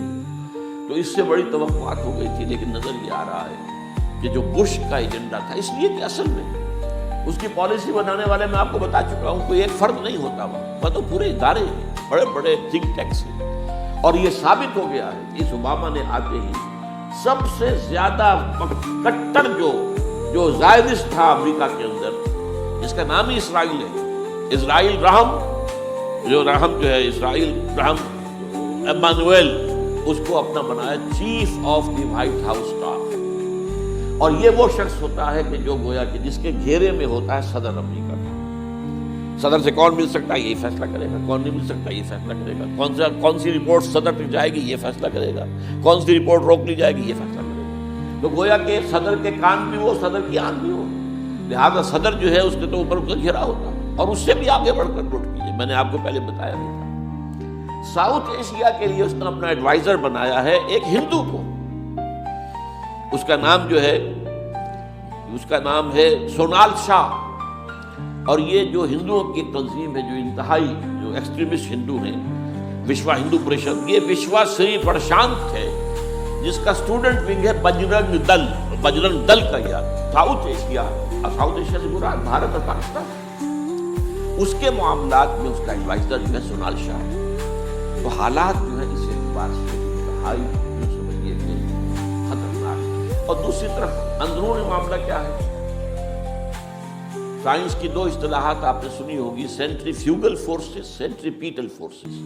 تو اس سے بڑی توقعات ہو گئی تھی، لیکن نظر یہ آ رہا ہے کہ جو بش کا ایجنڈا تھا، اس لیے کہ اصل میں اس کی پالیسی بنانے والے میں آپ کو بتا چکا ہوں کوئی ایک فرد نہیں ہوتا، وہ تو پورے ادارے ہیں، بڑے بڑے تھنک ٹینکس ہیں، اور یہ ثابت ہو گیا ہے کہ اس اوباما نے آتے ہی سب سے زیادہ کٹر جو زائدست تھا امریکہ کے اندر، جس کا نام ہی اسرائیل ہے، اسرائیل رحم جو ہے اسرائیل رحم ایمانویل، اس کو اپنا بنایا chief of the white house staff, اور یہ وہ شخص ہوتا ہے کہ جو گویا کہ جس کے گھیرے میں ہوتا ہے صدر امریکہ کا، صدر سے کون مل سکتا ہے یہ فیصلہ کرے گا، کون نہیں مل سکتا یہ فیصلہ کرے گا، کون سی رپورٹ صدر تک جائے گی یہ فیصلہ کرے گا، کون سی رپورٹ روک لی جائے گی یہ فیصلہ کرے گا، تو گویا کہ صدر کے کان بھی ہو، صدر کی آنکھ بھی ہو، لہذا صدر جو ہے اس کے تو اوپر اس کا گھیرا ہوتا، اور اس سے بھی آگے بڑھ کر نوٹ کیجیے، میں نے آپ کو پہلے بتایا بھی تھا، ساؤتھ ایشیا کے لیے اس نے اپنا ایڈوائزر بنایا ہے ایک ہندو کو، اس کا نام جو ہے سونال شاہ، اور یہ جو ہندوؤں کی تنظیم ہے، جو انتہائی جو ایکسٹریمسٹ ہندو ہیں، وشوا ہندو پریشد، یہ وشوا سری پرشانت ہے، جس کا اسٹوڈنٹ ونگ ہے بجرنگ دل کا، یا ساؤتھ ایشیا سے مراد بھارت اور پاکستان، اس کے معاملات میں اس کا ایڈوائزر جو ہے سونال شاہ، تو حالات جو ہے اس اعتبار سے انتہائی سمجھیے کہ خطرناک، اور دوسری طرف اندرون معاملہ کیا ہے، سائنس کی دو اصطلاحات آپ نے سنی ہوگی، centrifugal forces, centripetal forces.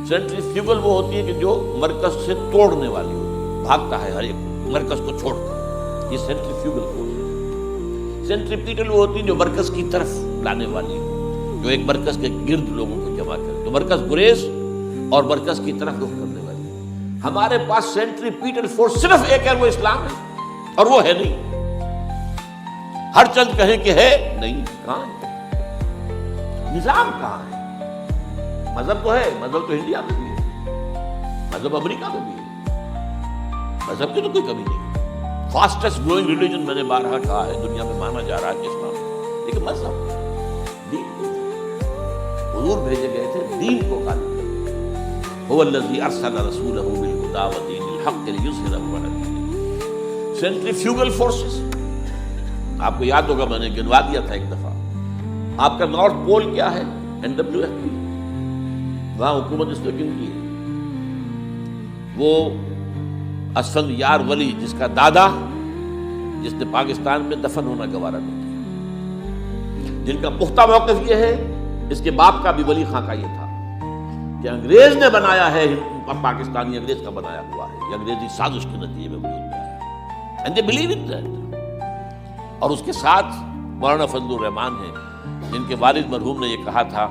Centrifugal وہ ہوتی ہے کہ جو مرکز سے توڑنے والی ہوتی ہے، بھاگتا ہے ہر ایک مرکز کو چھوڑ کر، یہ سینٹریفیوگل فورس ہے۔ سینٹریپیٹل وہ ہوتی ہے جو مرکز کی طرف لانے والی ہے، جو ایک مرکز کے گرد لوگوں کو جمع کرے، تو مرکز گریز اور مرکز کی طرف رخ کرنے والی ہے۔ ہمارے پاس سینٹریپیٹل فورس صرف ایک ہے، وہ اسلام ہے، اور وہ ہے نہیں، ہر چند کہیں کہ ہے نہیں، کہاں ہے نظام، کہاں ہے مذہب؟ تو ہے، مذہب تو انڈیا میں بھی ہے، مذہب امریکہ میں بھی ہے، مذہب کی تو کوئی کمی نہیں، فاسٹسٹ گروئنگ ریلیجن میں نے بارہا کہا ہے دنیا میں مانا جا رہا ہے کہ اسلام، لیکن مذہب دین، حضور بھیجے گئے تھے دین کو غالب کرنے، هو الذی ارسل رسولہ بالہدی ودین الحق لیظہرہ علی الدین۔ سینٹریفیوگل فورسز آپ کو یاد ہوگا، میں نے گنوا دیا تھا ایک دفعہ، آپ کا نارتھ پول کیا ہے؟ NWFP، وہاں حکومت اس نے کن کی ہے؟ وہ اسفند یار ولی، جس کا دادا، جس نے پاکستان میں دفن ہونا گوارا نہیں کیا، جن کا پختہ موقف یہ ہے، اس کے باپ کا بھی ولی خاں کا یہ تھا کہ انگریز نے بنایا ہے، پاکستانی انگریز کا بنایا ہوا ہے، یہ انگریزی سازش کے نتیجے میں وجود میں آیا، and they believe in that۔ اور اس کے ساتھ مولانا فضل الرحمان ہیں، جن کے والد مرحوم نے یہ کہا تھا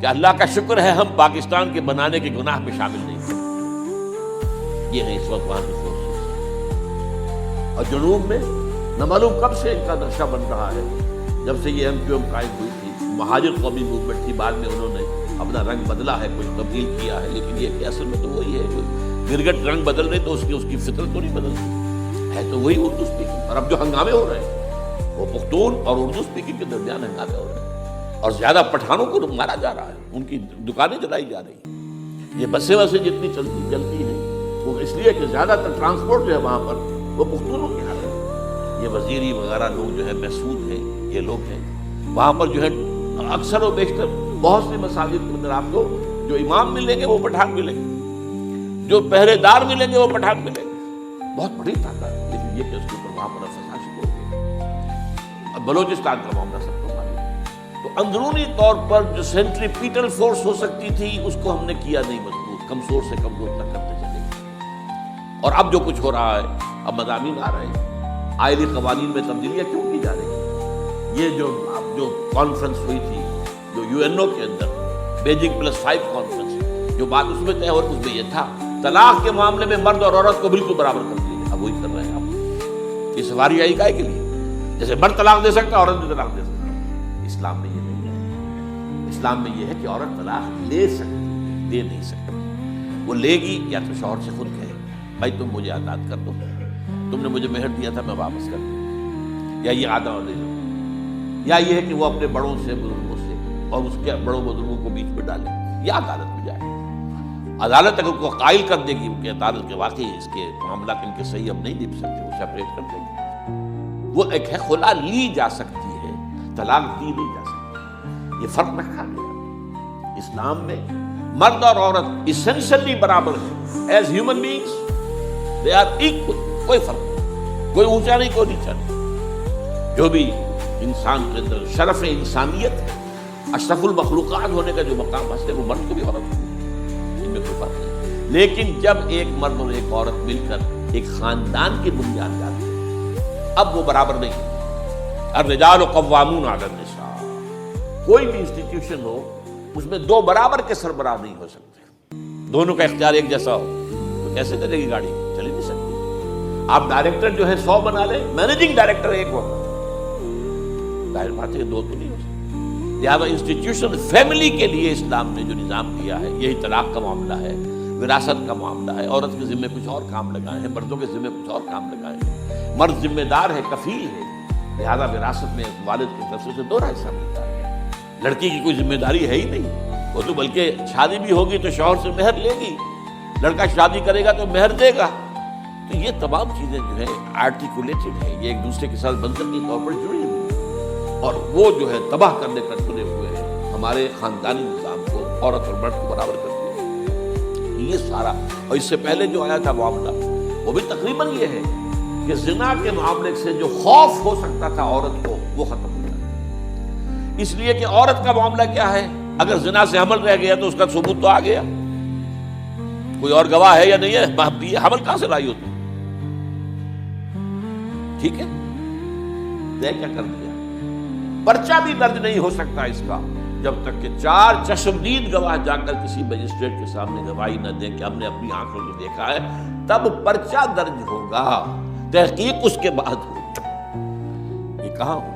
کہ اللہ کا شکر ہے ہم پاکستان کے بنانے کے گناہ میں شامل نہیں تھے، یہ ہے اس وقت وہاں کی فورسز، اور جنوب میں نہ معلوم کب سے ان کا نقشہ بن رہا ہے، جب سے یہ MQM قائم ہوئی تھی، مہاجر قومی موومنٹ تھی، بعد میں انہوں نے اپنا رنگ بدلا ہے، کچھ تبدیل کیا ہے، لیکن یہ کہ اصل میں تو وہی ہے جو گرگٹ رنگ بدل رہے تو اس کی فطرت تو نہیں بدلتی ہے، تو وہی اردو اسپیکنگ۔ اور اب جو ہنگامے ہو رہے ہیں وہ پختون اور اردو اسپیکنگ کے درمیان ہنگامے ہو رہے ہیں، اور زیادہ پٹھانوں کو مارا جا رہا ہے، ان کی دکانیں جلائی جا رہی ہیں۔ یہ بسیں جتنی چلتی ہیں وہ اس لیے کہ زیادہ تر ٹرانسپورٹ جو ہے وہاں پر وہ پختونوں کے حال ہے۔ یہ وزیری وغیرہ لوگ جو ہے محسود ہیں، یہ لوگ ہیں وہاں پر جو ہے اکثر و بیشتر بہت سے مساجد کے اندر آپ کو جو امام ملیں گے وہ پٹھان ملیں گے، جو پہرے دار ملیں گے وہ پٹھان ملیں گے، بہت بڑی تعداد ہے۔ لیکن یہ کہ اس کے اوپر وہاں پر فساد شروع ہو گیا۔ اب بلوچستان کا معاملہ سب کو معلوم ہے، تو اندرونی طور پر جو سینٹریپیٹل فورس ہو سکتی تھی اس کو ہم نے کیا نہیں مضبوط، کمزور سے کمزور تک کرتے چلے گئے۔ اور اب جو کچھ ہو رہا ہے، اب مضامین آ رہے ہیں، آئلی قوانین میں تبدیلیاں کیوں کی جا رہی ہیں؟ یہ جو کانفرنس ہوئی تھی جو UNO کے اندر بیجنگ +5 کانفرنس، جو بات اس میں طے اور اس میں یہ تھا طلاق کے معاملے میں مرد اور عورت کو بالکل برابر کر دیا۔ اب وہی کر رہے ہیں آپ، یہ سواری آئی کائے کے لیے؟ جیسے مرد طلاق دے سکتا ہے عورت بھی طلاق دے سکتا ہے۔ اسلام میں یہ نہیں ہے، اسلام میں یہ ہے کہ عورت طلاق لے سکتی، دے نہیں سکتی۔ وہ لے گی یا تو شوہر سے خود کہے بھائی تم مجھے آزاد کر دو، تم نے مجھے مہر دیا تھا میں واپس کر دوں، یا یہ آدھا دے دو، یا یہ ہے کہ وہ اپنے بڑوں سے بزرگوں سے اور اس کے بڑوں بزرگوں کو بیچ میں ڈالے، یا عدالت میں جائے۔ عدالت اگر کو قائل کر دے گی کہ عدالت کے واقعی اس کے معاملات ان کے صحیح ہم نہیں نپٹ سکتے، وہ سیپریٹ کر دیں گے۔ وہ ایک ہے خلا لی جا سکتی ہے، طلاق دی نہیں جا سکتی۔ یہ فرق رکھا گیا اسلام میں، مرد اور عورت اسینشلی برابر ہیں، as human beings they are equal, کوئی فرق نہیں، کوئی اونچا نہیں کوئی نیچا نہیں۔ جو بھی انسان کے اندر شرف انسانیت ہے، اشرف المخلوقات ہونے کا جو مقام حاصل ہے، وہ مرد کو بھی عورت کو بھی، ان میں کوئی فرق نہیں۔ لیکن جب ایک مرد اور ایک عورت مل کر ایک خاندان کی بنیاد ڈالتے ہیں، اب وہ برابر نہیں۔ الرجال قوامون علی النساء، کوئی بھی انسٹیٹیوشن ہو اس میں دو برابر کے سربراہ نہیں ہو سکتے، دونوں کا اختیار ایک جیسا ہو تو کیسے چلے گی گاڑی؟ چل ہی نہیں سکتی۔ آپ ڈائریکٹر جو ہے 100 بنا لیں، مینیجنگ ڈائریکٹر ایک ہو، ظاہر بات ہے دو تو نہیں ہو سکتے۔ لہٰذا انسٹیٹیوشن فیملی کے لیے اسلام نے جو نظام کیا ہے، یہی طلاق کا معاملہ ہے، وراثت کا معاملہ ہے، عورت کے ذمہ کچھ اور کام لگائے ہیں، مردوں کے ذمہ کچھ اور کام لگائے ہیں۔ مرد ذمہ دار ہے، کفیل ہے، لہذا وراثت میں والد کی طرف سے 2 حصہ ملتا ہے۔ لڑکی کی کوئی ذمہ داری ہے ہی نہیں، وہ تو بلکہ شادی بھی ہوگی تو شوہر سے مہر لے گی، لڑکا شادی کرے گا تو مہر دے گا۔ تو یہ تمام چیزیں جو ہے آرٹیکولیٹڈ ہیں، یہ ایک دوسرے کے ساتھ منطقی طور پر جڑی ہوئی ہیں، اور وہ جو ہے تباہ کرنے کا چنے ہوئے ہیں ہمارے خاندانی نظام کو، عورت اور مرد کو برابر کرتے ہیں۔ یہ سارا، اور اس سے پہلے جو آیا تھا معاملہ وہ بھی تقریباً یہ ہے کہ زنا کے معاملے سے جو خوف ہو سکتا تھا عورت کو وہ ختم ہو جائے، اس لیے کہ عورت کا معاملہ کیا ہے، اگر زنا سے حمل رہ گیا تو اس کا ثبوت تو آ گیا، کوئی اور گواہ ہے یا نہیں ہے، یہ حمل کہاں سے لائی ہوتی؟ ٹھیک ہے، طے کیا کر دیا، پرچہ بھی درج نہیں ہو سکتا اس کا جب تک کہ 4 چشمدید گواہ جا کر کسی مجسٹریٹ کے سامنے گواہی نہ دیں کہ ہم نے اپنی آنکھوں سے دیکھا ہے، تب پرچہ درج ہوگا، تحقیق اس کے بعد ہوگی۔ یہ کہاں ہوگا؟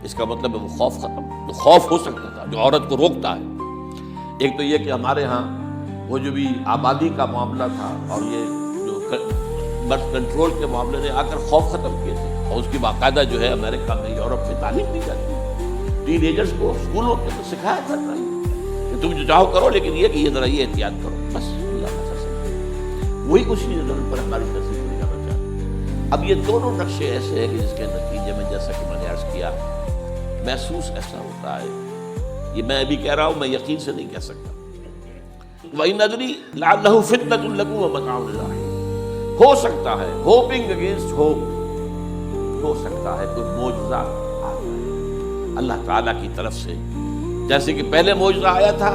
اس کا مطلب ہے وہ خوف ختم، جو خوف ہو سکتا تھا جو عورت کو روکتا ہے۔ ایک تو یہ کہ ہمارے ہاں وہ جو بھی آبادی کا معاملہ تھا اور یہ جو برتھ کنٹرول کے معاملے نے آ کر خوف ختم کیے تھے، اور اس کی باقاعدہ جو ہے امریکہ میں، یورپ میں تعلیم دی جاتی ہے، ٹین ایجرز کو اسکولوں کے اندر سکھایا جاتا ہے کہ تم جو چاہو کرو، لیکن یہ کہ یہ ذرا یہ احتیاط کرو، بس اللہ کا فضل۔ وہی اسی نظر پر ہماری تصویر لے جانا چاہتے ہیں۔ اب یہ دونوں نقشے ایسے ہیں کہ جس کے نتیجے میں جیسا کہ میں نے عرض کیا، محسوس ایسا ہوتا ہے، یہ میں ابھی کہہ رہا ہوں، میں یقین سے نہیں کہہ سکتا۔ وَإِنْ أَدْرِي لَعَلَّهُ فِتْنَةٌ لَكُمْ وَمَتَاعٌ إِلَىٰ حِينٍ، ہو سکتا ہے، ہوپنگ اگینسٹ ہوپ، ہو سکتا ہے کوئی معجزہ آ جائے اللہ تعالیٰ کی طرف سے، جیسے کہ پہلے معجزہ آیا تھا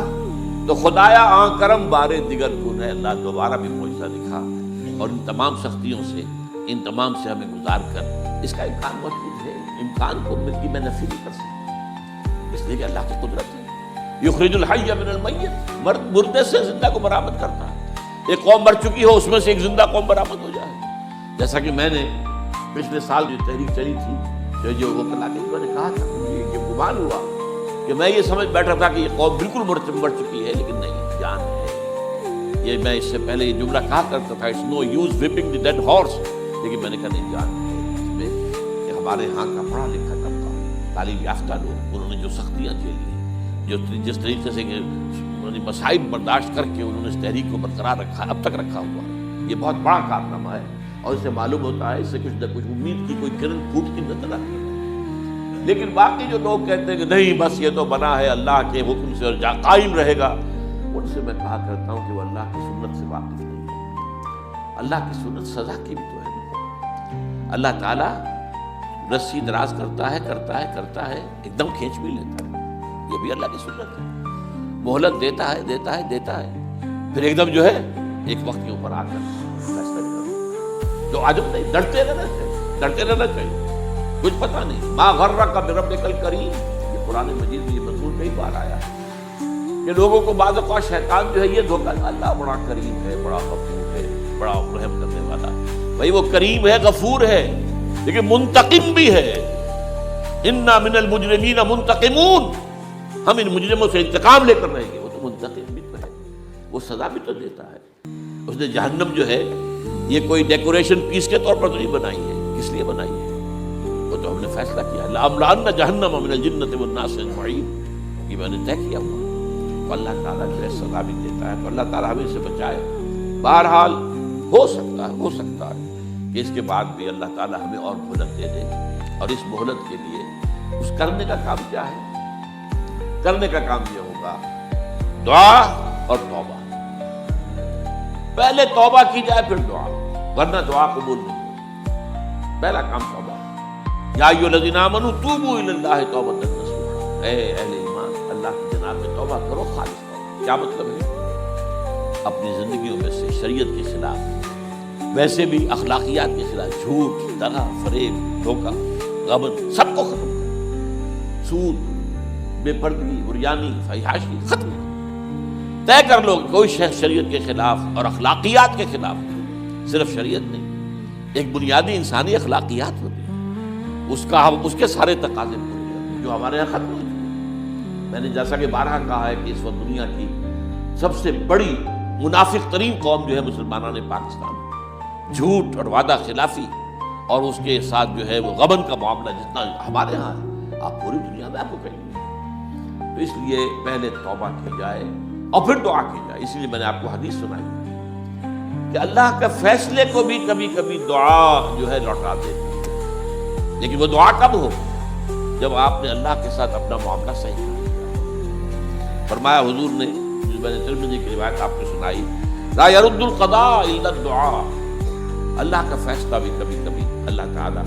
تو خدایا آن کرم بارے دیگر کو ہے، اللہ دوبارہ بھی معجزہ دکھا، اور ان تمام سختیوں سے، ان تمام سے ہمیں گزار کر اس کا امکان موجود ہے۔ امکان کو میں نفی نہیں کر سکتا، اس لیے کہ اللہ کی قدرت ہے، یخرج الحی من المیت، مردے سے زندہ کو برآمد کرتا ہے۔ ایک قوم مر چکی ہو، اس میں سے ایک زندہ قوم برآمد ہو جائے، جیسا کہ میں نے پچھلے سال جو تحریک چلی تھی، جو وہ میں نے کہا تھا، مجھے یہ گمان ہوا کہ میں یہ سمجھ بیٹھا تھا کہ یہ قوم بالکل مر چکی ہے، لیکن نہیں، جان ہے، یہ میں اس سے پہلے یہ جملہ کہا کرتا تھا it's no use whipping the dead horse, لیکن میں نے کہا نہیں جان اس میں کہ ہمارے ہاں کا پڑھا لکھا طبقہ، تعلیم یافتہ لوگ، انہوں نے جو سختیاں جھیلی ہیں، جو جس طریقے سے کہ مسائل برداشت کر کے انہوں نے اس تحریک کو برقرار رکھا، اب تک رکھا ہوا ہے، یہ بہت بڑا کارنامہ ہے، اور اس سے معلوم ہوتا ہے اس سے کچھ نہ کچھ امید کی کوئی کرن پھوٹتی نظر آتی ہے۔ لیکن باقی جو لوگ کہتے ہیں کہ نہیں بس یہ تو بنا ہے اللہ کے حکم سے اور قائم رہے گا، ان سے میں کہا کرتا ہوں کہ وہ اللہ کی سنت سے واقف نہیں ہے۔ اللہ کی سنت سزا کی بھی تو ہے، اللہ تعالیٰ رسی دراز کرتا ہے ایک دم کھینچ بھی لیتا ہے، یہ بھی اللہ کی سنت ہے، مہلت دیتا ہے پھر ایک دم جو ہے ایک وقت کے اوپر آ کر فیصلہ کرتا، جو عادت نہیں، ڈرتے رہنا چاہیے، کچھ پتہ نہیں۔ ما غرک بربک الکریم، یہ قرآن مجید میں یہ مضمون کئی بار آیا ہے کہ لوگوں کو بعض اوقات شیطان جو ہے یہ دھوکہ، اللہ بڑا کریم ہے، بڑا غفور ہے، بڑا رحم کرنے والا، بھائی وہ کریم ہے، غفور ہے، لیکن منتقم بھی ہے۔ انا من المجرمین منتقمون، ہم ان مجرموں سے انتقام لے کر رہیں گے، وہ تو منتقم بھی تو ہے، وہ سزا بھی تو دیتا ہے۔ اس نے جہنم جو ہے یہ کوئی ڈیکوریشن پیس کے طور پر تو نہیں بنائی ہے، کس لیے بنائی ہے؟ وہ تو ہم نے فیصلہ کیا، لَأَمْلَأَنَّ جَهَنَّمَ مِنَ الْجِنَّةِ وَالنَّاسِ أَجْمَعِينَ، یہ میں نے طے کیا ہوا۔ تو اللہ تعالیٰ جو ہے سزا بھی دیتا ہے، تو اللہ تعالیٰ ہمیں سے بچائے۔ بہرحال ہو سکتا ہے کہ اس کے بعد بھی اللہ تعالیٰ ہمیں اور مہلت دے دے، اور اس مہلت کے لیے اس کرنے کا کام کیا ہے؟ کرنے کا کام یہ ہوگا دعا اور توبہ۔ پہلے توبہ کی جائے پھر دعا، ورنہ دعا قبول نہیں ہوگی۔ پہلا کام توبہ، یا ایھا الذین آمنوا توبوا الی اللہ توبۃ نصوحا، اے اہل ایمان اللہ کی جناب میں توبہ کرو، خالص توبہ۔ کیا مطلب ہے؟ اپنی زندگیوں میں سے شریعت کے خلاف، ویسے بھی اخلاقیات کے خلاف، جھوٹ، دغا، فریب، دھوکہ، غبن، سب کو ختم کرو، سود، بے پردگی، عریانی، فحاشی ختم کرو۔ طے کر لو کہ کوئی شخص شریعت کے خلاف اور اخلاقیات کے خلاف، صرف شریعت نہیں، ایک بنیادی انسانی اخلاقیات ہوتی ہیں، اس کے سارے تقاضے پورے کرتے ہیں جو ہمارے یہاں ختم ہو چکے ہیں۔ میں نے جیسا کہ بارہا کہا ہے کہ اس وقت دنیا کی سب سے بڑی منافق ترین قوم جو ہے مسلمانان پاکستان، جھوٹ اور وعدہ خلافی، اور اس کے ساتھ جو ہے وہ غبن کا معاملہ جتنا ہمارے ہاں ہے، آپ پوری دنیا میں آپ کو کہیں گے۔ تو اس لیے پہلے توبہ کی جائے اور پھر دعا کی جائے۔ اسی لیے میں نے آپ کو حدیث سنائی کہ اللہ کے فیصلے کو بھی کبھی کبھی دعا جو ہے لوٹا دیتی ہے، لیکن وہ دعا کب ہو؟ جب آپ نے اللہ کے ساتھ اپنا معاملہ صحیح کر دیا۔ فرمایا حضور نے، جو میں نے ترمذی کی روایت آپ کو سنائی، لا يرد القضاء الا الدعاء، اللہ کا فیصلہ بھی کبھی کبھی اللہ تعالیٰ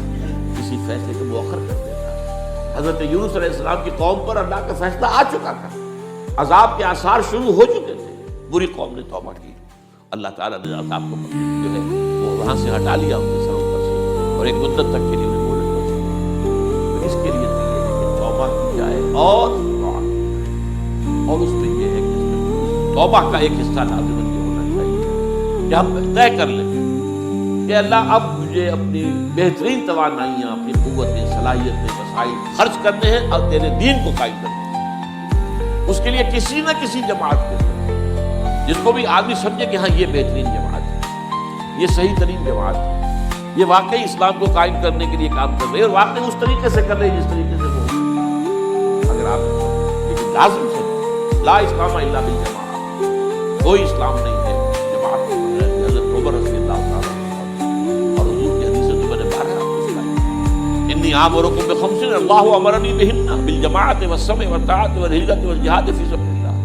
کسی فیصلے کو مؤخر کر دیتا ہے۔ حضرت یونس علیہ السلام کی قوم پر اللہ کا فیصلہ آ چکا تھا، عذاب کے آثار شروع ہو چکے تھے، بری قوم نے توبہ کی، اللہ تعالیٰ نے عذاب کو جو ہے وہ وہاں سے ہٹا لیا ان کے سروں پر سے، اور ایک مدت تک کے لیے انہیں مہلت بخشی۔ تو اس کے لیے یہ ہے کہ توبہ کی جائے اور دعا، اور اس میں یہ ہے کہ اس میں توبہ کا ایک حصہ لازماً یہ ہونا چاہیے کہ ہم طے کر لیں کہ اللہ اب مجھے اپنی بہترین توانائیاں، اپنی قوتیں، صلاحیتیں، وسائل خرچ کرنے ہیں اور تیرے دین کو قائم کرنے ہیں۔ اس کے لیے کسی نہ کسی جماعت کو، جس کو بھی آدمی سمجھے کہ ہاں یہ بہترین جماعت ہے، یہ صحیح ترین جماعت ہے، یہ واقعی اسلام کو قائم کرنے کے لیے کام کر رہے ہیں، اور واقعی اس طریقے سے کر رہے ہیں جس طریقے سے وہ، اگر آپ لیکن لازم سمجھیں لا اسلام الا بالجماعت، کوئی اسلام نہیں ہے جماعت کے بغیر۔ حضرت عمر رضی اللہ تعالیٰ اور حضور کی حدیث تو میں نے بارہا آپ کو سنائی، انی آمرکم بخمس اللہ امرنی بہن بالجماعت والسمع والطاعۃ والہجرۃ والجہاد فی سبیل اللہ،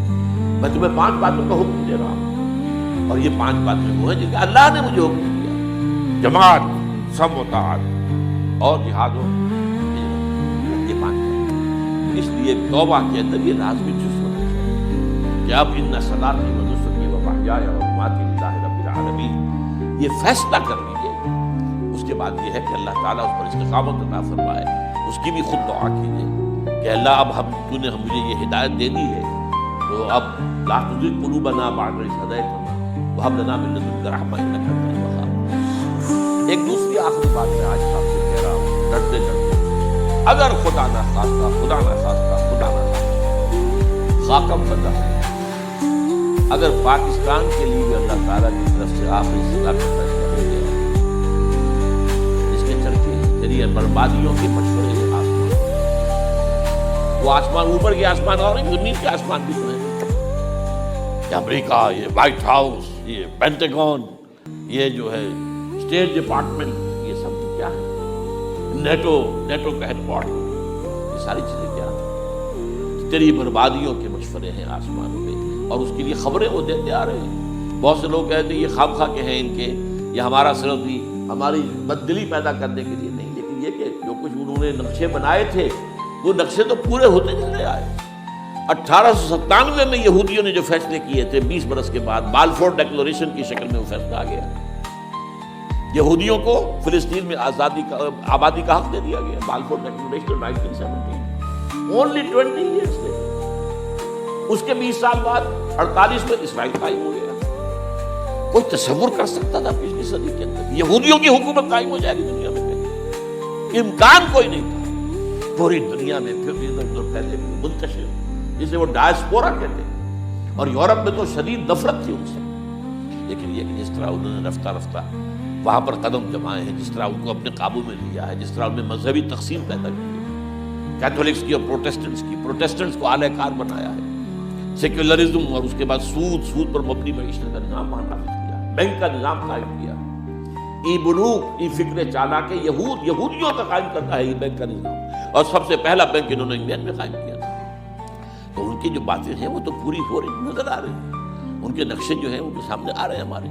میں تمہیں 5 باتوں کا حکم دے رہا ہوں، اور یہ 5 باتیں وہ ہیں جن کا اللہ نے مجھے حکم دیا، جماعت، سمع و طاعت اور جہاد و ہجرت، یہ 5 باتیں۔ اس لیے توبہ کے اندر یہ لازمی جز ہونا چاہیے کہ اب ان صلاتی و نسکی و محیای و مماتی للہ رب العالمین، یہ فیصلہ کر لیجیے۔ اس کے بعد یہ ہے کہ اللہ تعالیٰ اس پر استقامت عطا فرمائے، اس کی بھی خود دعا کیجیے کہ اللہ اب تو نے مجھے یہ ہدایت دے دی ہے، تو اب لا تزغ قلوبنا بعد إذ هديتنا وهب لنا من لدنك رحمة إنك أنت الوهاب۔ ایک دوسری آخری بات میں آج آپ سے کہہ رہا ہوں، ڈرتے ڈرتے، اگر خدا نہ خواستہ خاکم بندہ، اگر پاکستان کے لیے بھی اللہ تعالیٰ کی طرف سے آخری سزا کا فیصلہ ہو گیا، اس کے چرچے ذریعے بربادیوں کے مشورے ہیں آسمان، وہ آسمان اوپر کے آسمان اور زمین کے آسمان بھی تو ہیں، یہ امریکہ، یہ وائٹ ہاؤس، یہ پینٹاگون، یہ جو ہے اسٹیٹ ڈپارٹمنٹ، یہ سب کیا ہے، نیٹو کا ہیڈ کوارٹر، یہ ساری چیزیں کیا ہیں؟ تیری بربادیوں کے مشورے ہیں آسمانوں میں، اور اس کے لیے خبریں وہ دیتے آ رہے ہیں۔ بہت سے لوگ کہتے ہیں یہ خام خواہ کے ہیں ان کے، یہ ہمارا صرف بھی ہماری بددلی پیدا کرنے کے لیے نہیں، لیکن یہ کہ جو کچھ انہوں نے نقشے بنائے تھے وہ نقشے تو پورے ہوتے چلے آئے۔ 1897 میں یہودیوں نے جو فیصلے کیے تھے، 20 برس کے بعد بالفور ڈیکلریشن کی شکل میں وہ فیصلہ آ گیا، یہودیوں کو فلسطین میں آبادی کا حق دے دیا گیا، Balfour declaration 1917، only 20 years later۔ اس کے 20 سال بعد 48 میں اسرائیل قائم ہو گیا۔ کوئی تصور کر سکتا تھا پچھلی صدی کے اندر یہودیوں کی حکومت قائم ہو جائے گی دنیا میں؟ امکان کوئی نہیں تھا۔ پوری دنیا میں پھر ادھر ادھر پھیلے ہوئے منتشر، جسے وہ ڈائسپورا کہتے ہیں، اور یورپ میں تو شدید نفرت تھی ان سے، لیکن یہ کہ جس طرح انہوں نے رفتہ رفتہ وہاں پر قدم جمائے ہیں، جس طرح ان کو اپنے قابو میں لیا ہے، جس طرح ان میں مذہبی تقسیم پیدا کی ہے، کیتھولکس کی اور پروٹیسٹنٹس کو اعلی کار بنایا ہے، سیکولرزم اور اس کے بعد سود پر مبنی معیشت کا نظام وہاں نافذ کیا ہے، بینک کا نظام قائم کیا، ای بنوک، ای فکر چالاک یہودیوں کا قائم کرتا ہے یہ بینک کا نظام، اور سب سے پہلا بینک انہوں نے انگلینڈ میں قائم کیا تھا۔ تو ان کی جو باتیں ہیں وہ تو پوری ہو رہی نظر آ رہی ہیں، ان کے نقشے جو ہیں ان کے سامنے آ رہے ہیں ہمارے۔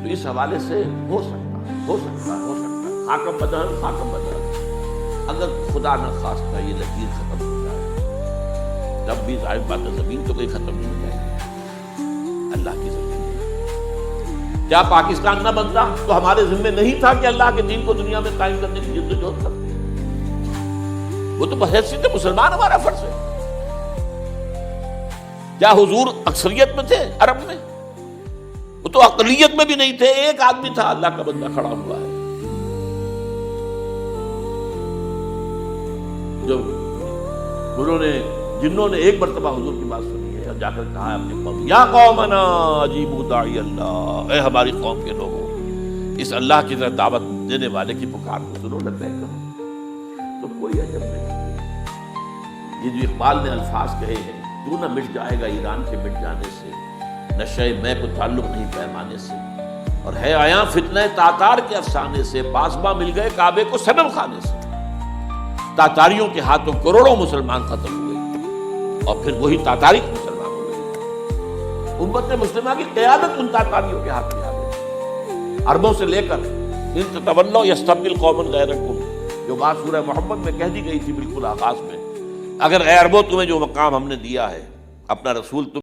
تو اس حوالے سے ہو سکتا خاکم بدن اگر خدا نہ خواستہ یہ لکیر ختم ہو جائے، تب بھی ظاہر بات ہے زمین تو کوئی ختم نہیں ہو جائے گی، اللہ کی زمین۔ کیا پاکستان نہ بنتا تو ہمارے ذمہ نہیں تھا کہ اللہ کے دین کو دنیا میں قائم کرنے کی جدوجہد کرتے ہیں؟ وہ تو بحیثیت مسلمان ہمارا فرض ہے۔ کیا حضور اکثریت میں تھے عرب میں؟ وہ تو اقلیت میں بھی نہیں تھے، ایک آدمی تھا اللہ کا بندہ کھڑا ہوا ہے، جو جنہوں نے ایک مرتبہ حضور کی بات سنی ہے اور جا کر کہا ہے اپنی قوم، یا قومنا اجیبوا داعی اللہ، اے ہماری قوم کے لوگوں، اس اللہ کی طرف دعوت دینے والے کی پکار کو سنو، لبیک کرو۔ تو کوئی عجب نہیں، یہ جو اقبال نے الفاظ کہے ہیں، تو نہ مٹ جائے گا ایران کے مٹ جانے سے، نشے میں کو تعلق نہیں پیمانے سے، اور ہے عیاں فتنہ تاتار کے افسانے سے، پاسباں مل گئے کعبے کو صنم خانے سے۔ تاتاریوں کے ہاتھوں کروڑوں مسلمان ختم ہوئے، اور پھر وہی تاتاری مسلمان ہو گئے۔ امت مسلمہ کی قیادت ان تاتاریوں کے ہاتھ میں آ گئی، عربوں سے لے کر ان تتولوا یستبدل قوما غیرکم، جو بات سورہ محمد میں کہہ دی گئی تھی بالکل آغاز میں، اگر اے عربوں تمہیں جو مقام ہم نے دیا ہے، اپنا رسول تم